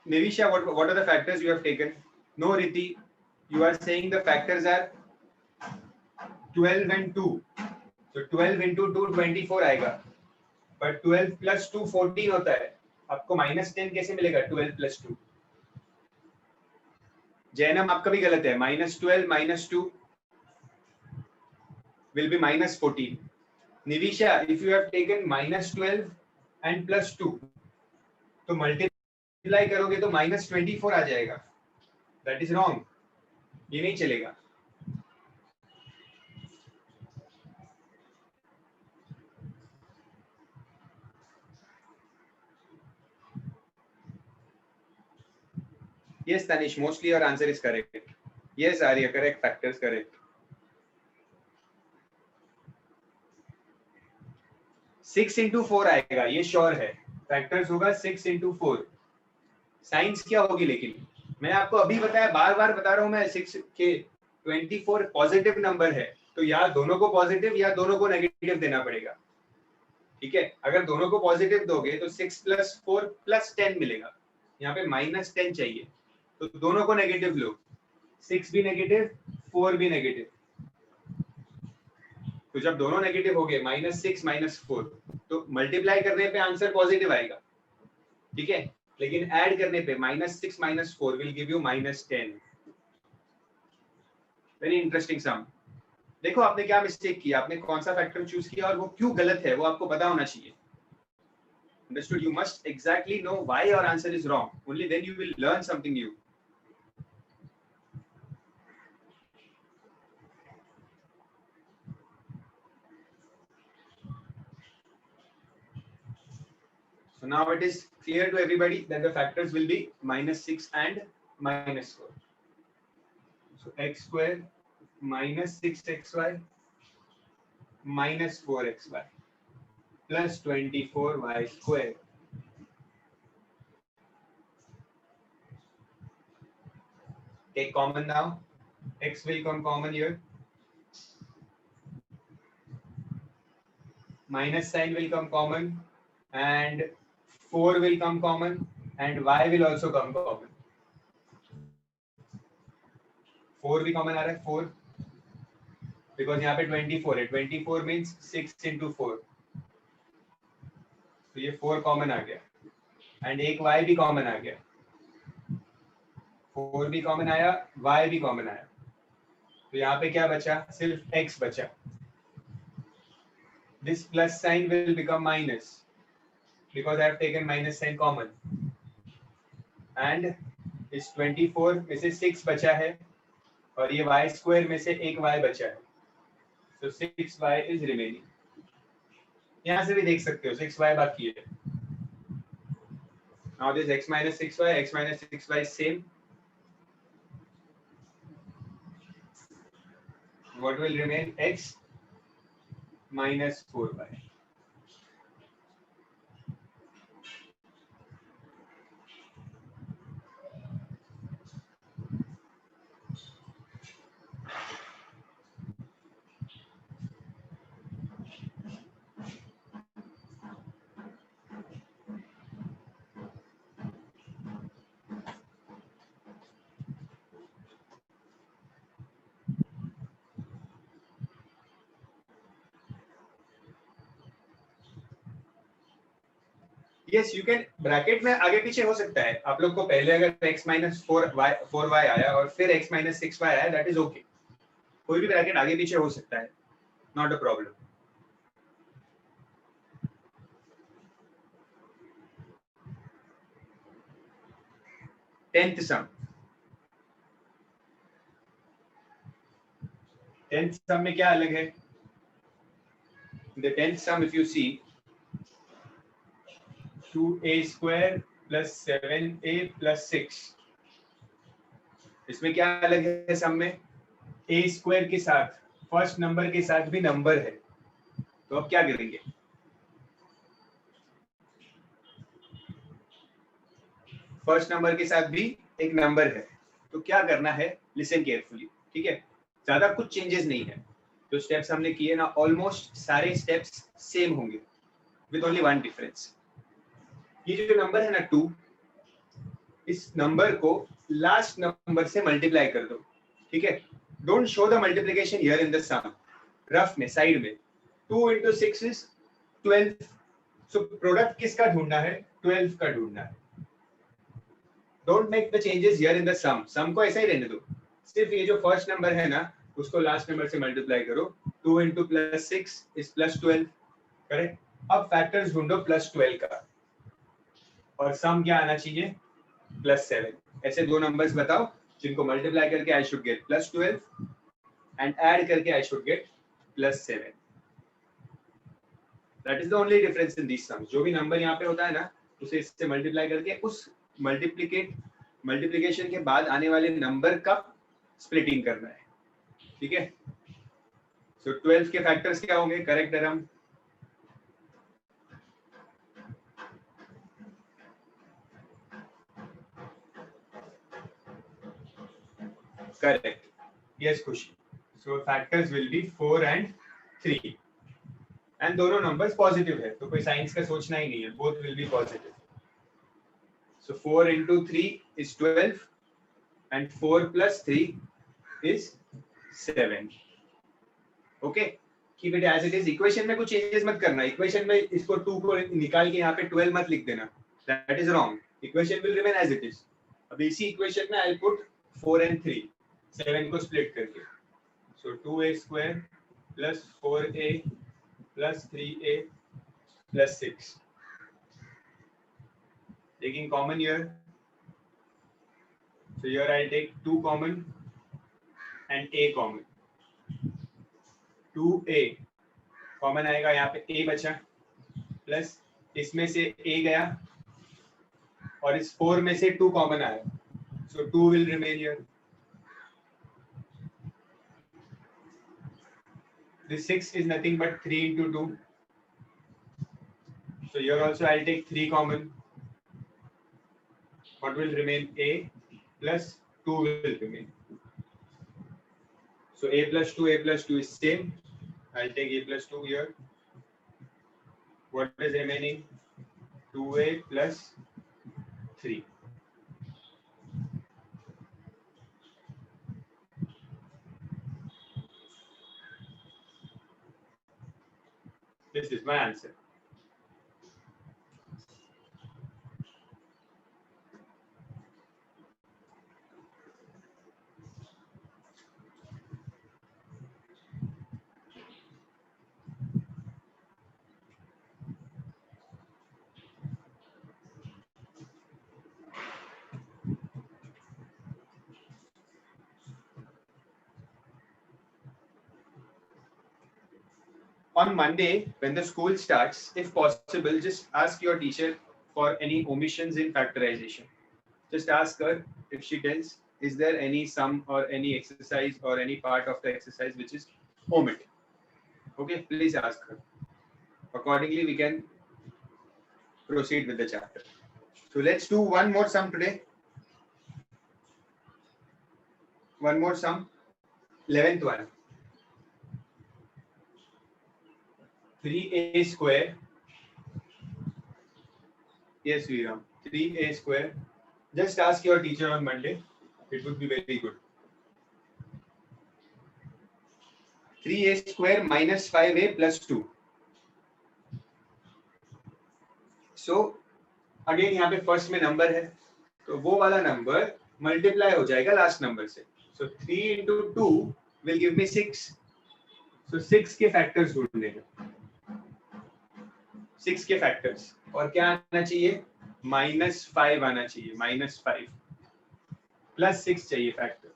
[SPEAKER 1] Nivisha, what are the factors you have taken? No, Riti, you are saying the factors are 12 and 2. So 12 into 2 24 आएगा. But 12 plus 2 14 होता है. आपको -10 कैसे मिलेगा 12 plus 2? Jainam आपका भी गलत है. -12 minus 2 will be -14. Nivisha, if you have taken -12 and plus 2, तो मल्टीप्लाई करोगे तो -24 आ जाएगा. That is wrong. ये नहीं चलेगा. Yes, Tanish, mostly your answer is correct. Yes, Arya, correct. Factors correct. 6 into 4 आएगा, ये श्योर है। फैक्टर्स होगा 6 इंटू 4। साइंस क्या होगी लेकिन मैंने आपको अभी बताया, बार बार बता रहा हूँ मैं, 6 के 24 पॉजिटिव नंबर है, तो या दोनों को पॉजिटिव या दोनों को नेगेटिव देना पड़ेगा। ठीक है, अगर दोनों को पॉजिटिव दोगे तो 6 + 4 + 10 मिलेगा। यहाँ पे -10 चाहिए, तो दोनों को नेगेटिव लो, 6 भी नेगेटिव, 4 भी नेगेटिव। तो जब दोनों नेगेटिव हो गए, -6 - 4, तो मल्टीप्लाई करने पे आंसर पॉजिटिव आएगा। ठीक है, लेकिन ऐड करने पे -6 - 4 will give you -10। Very interesting sum. देखो आपने क्या मिस्टेक किया, आपने कौन सा फैक्टर चूज किया और वो क्यों गलत है, वो आपको पता होना चाहिए। Understood? You must exactly know why your answer is wrong. Only then you will learn something new. So now it is clear to everybody that the factors will be -6 and -4. So x square -6xy -4xy plus 24y square. Take common now. X will come common here. Minus sign will come common and 4 will come common and y will also come common. 4 भी common आ रहा है, 4 because यहाँ पे 24 है, 24 means 6 into 4, तो ये 4 common आ गया and एक y भी कॉमन आ गया, 4 भी कॉमन आया, y भी कॉमन आया, तो यहाँ पे क्या बचा, सिर्फ x बचा। This plus sign will become minus because I have taken minus sign common and इस 24 में से 6 बचा है और ये y square में से एक y बचा है, so 6y is remaining. यहाँ से भी देख सकते हो 6y बाकी है. Now this x minus 6y is same. What will remain? X minus 4y. Yes, you can bracket में आगे पीछे हो सकता है. आप लोग को पहले अगर x minus 4y आया और फिर x minus 6y आया, that is okay. कोई भी ब्रैकेट आगे पीछे हो सकता है, not a problem. Tenth sum में क्या अलग है? The 10th sum, if you see, 2a square plus 7a plus 6. इसमें क्या अलग है सम में? a स्क्वायर के साथ फर्स्ट नंबर के साथ भी नंबर है, तो अब क्या करेंगे? फर्स्ट नंबर के साथ भी एक नंबर है, तो क्या करना है? लिसन केयरफुली, ठीक है? ज्यादा कुछ चेंजेस नहीं है, जो स्टेप्स हमने किए ना, ऑलमोस्ट सारे स्टेप्स सेम होंगे विद ओनली वन डिफरेंस. ये जो नंबर है ना 2, इस नंबर को लास्ट नंबर से मल्टीप्लाई कर दो, ठीक है? Don't show the multiplication here in the sum, rough में साइड में. 2 × 6 इज 12. सो प्रोडक्ट किसका ढूंढना है? 12 का ढूंढना है. Don't make the changes here in the sum. Sum को ऐसा ही रहने दो, सिर्फ ये जो फर्स्ट नंबर है ना, उसको लास्ट नंबर से मल्टीप्लाई करो. 2 × +6 इज +12, करेक्ट? अब फैक्टर्स ढूंढो +12 का, और सम क्या आना चाहिए? +7. ऐसे दो नंबर्स बताओ जिनको मल्टीप्लाई करके I should get +12 and add करके I should get +7. That is the only difference in this sums. जो भी नंबर यहाँ पे होता है ना, उसे इससे मल्टीप्लाई करके उस मल्टीप्लिकेशन के बाद आने वाले नंबर का स्प्लिटिंग करना है, ठीक है? सो 12 के फैक्टर्स क्या होंगे? Correct अरम? Correct. Yes, Khushi. So factors will be 4 and 3. And दोनों numbers positive है, तो कोई साइंस का सोचना ही नहीं है. Both will be positive. So 4 into 3 is 12, and 4 plus 3 is 7. Okay. Keep it as it is. Equation में कुछ changes मत करना. Equation में इसको 2 को निकाल के यहाँ पे 12 मत लिख देना. That is wrong. Equation will remain as it is. अब इसी equation में I'll put 4 and 3. 7 को split करके. So 2a square plus 4a plus 3a plus 6. Taking common here. So here I'll take 2 common and a common. 2a common आएगा, यहाँ पे a बचा plus इसमें से a गया और इस 4 में से 2 कॉमन आया, so 2 will remain here. This 6 is nothing but 3 into 2, so here also I'll take 3 common. What will remain? A plus 2 will remain. So a plus 2 is same. I'll take a plus 2 here. What is remaining? 2a plus 3. This is my answer. On Monday, when the school starts, if possible, just ask your teacher for any omissions in factorization. Just ask her if she tells, is there any sum or any exercise or any part of the exercise which is omitted? Okay, please ask her. Accordingly, we can proceed with the chapter. So let's do one more sum today. One more sum, 11th one. 3a square. Yes, Viram. 3a square. Just ask your teacher on Monday. It would be very good. 3a square minus 5a plus 2. So again यहाँ पे first में number है, तो वो वाला number multiply हो जाएगा last number से. So 3 into 2 will give me 6. So 6 के फैक्टर्स ढूंढने हैं. 6 के फैक्टर्स और क्या आना चाहिए? -5 आना चाहिए. -5 प्लस 6 चाहिए फैक्टर.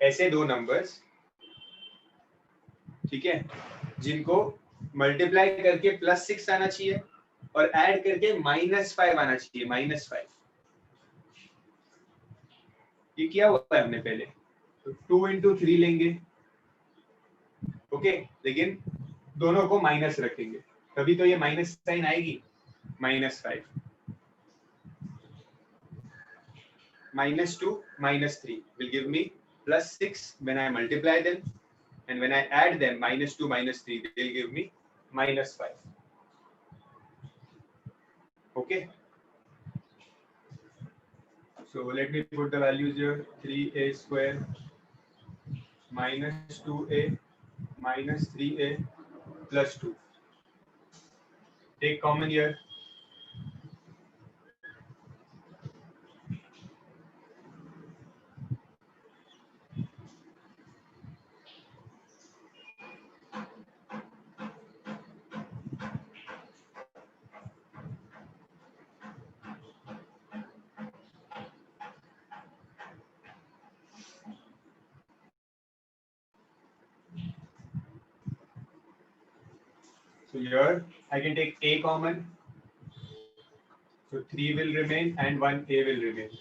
[SPEAKER 1] ऐसे दो नंबर्स, ठीक है, जिनको मल्टीप्लाई करके +6 आना चाहिए और ऐड करके -5 आना चाहिए. -5 ये किया हुआ है हमने पहले. तो 2 into 3 लेंगे. ओके, लेकिन दोनों को माइनस रखेंगे, तभी तो ये माइनस साइन आएगी. -5 -2 -3 will give me +6 when I multiply them, and when I add them, -2 -3 will give me -5. Okay, so let me put the values here. 3a square minus 2a minus 3a plus 2. Take common here. So here I can take a common, so 3 will remain and 1a will remain,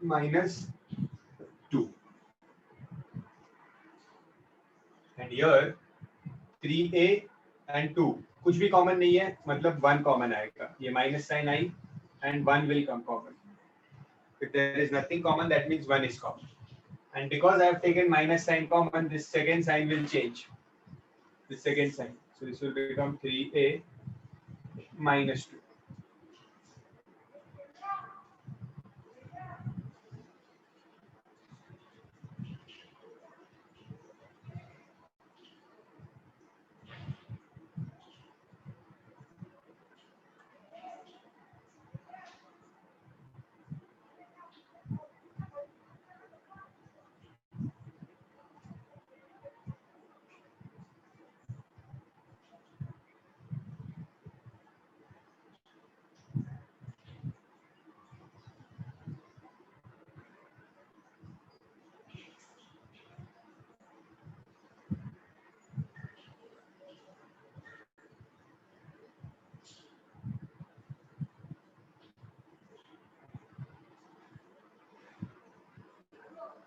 [SPEAKER 1] -2. And here 3a and 2 कुछ भी common नहीं है, मतलब 1 common आएगा. ये minus sign आई and 1 will come common. If there is nothing common, that means 1 is common. And because I have taken minus sign common, this second sign will change. The second sign. So this will become 3a minus 2.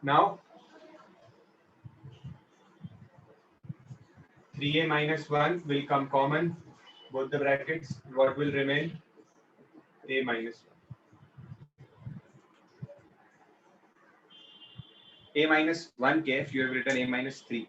[SPEAKER 1] Now 3a minus 1 will come common, both the brackets. What will remain? A minus 1. A minus 1 kf, you have written a minus 3.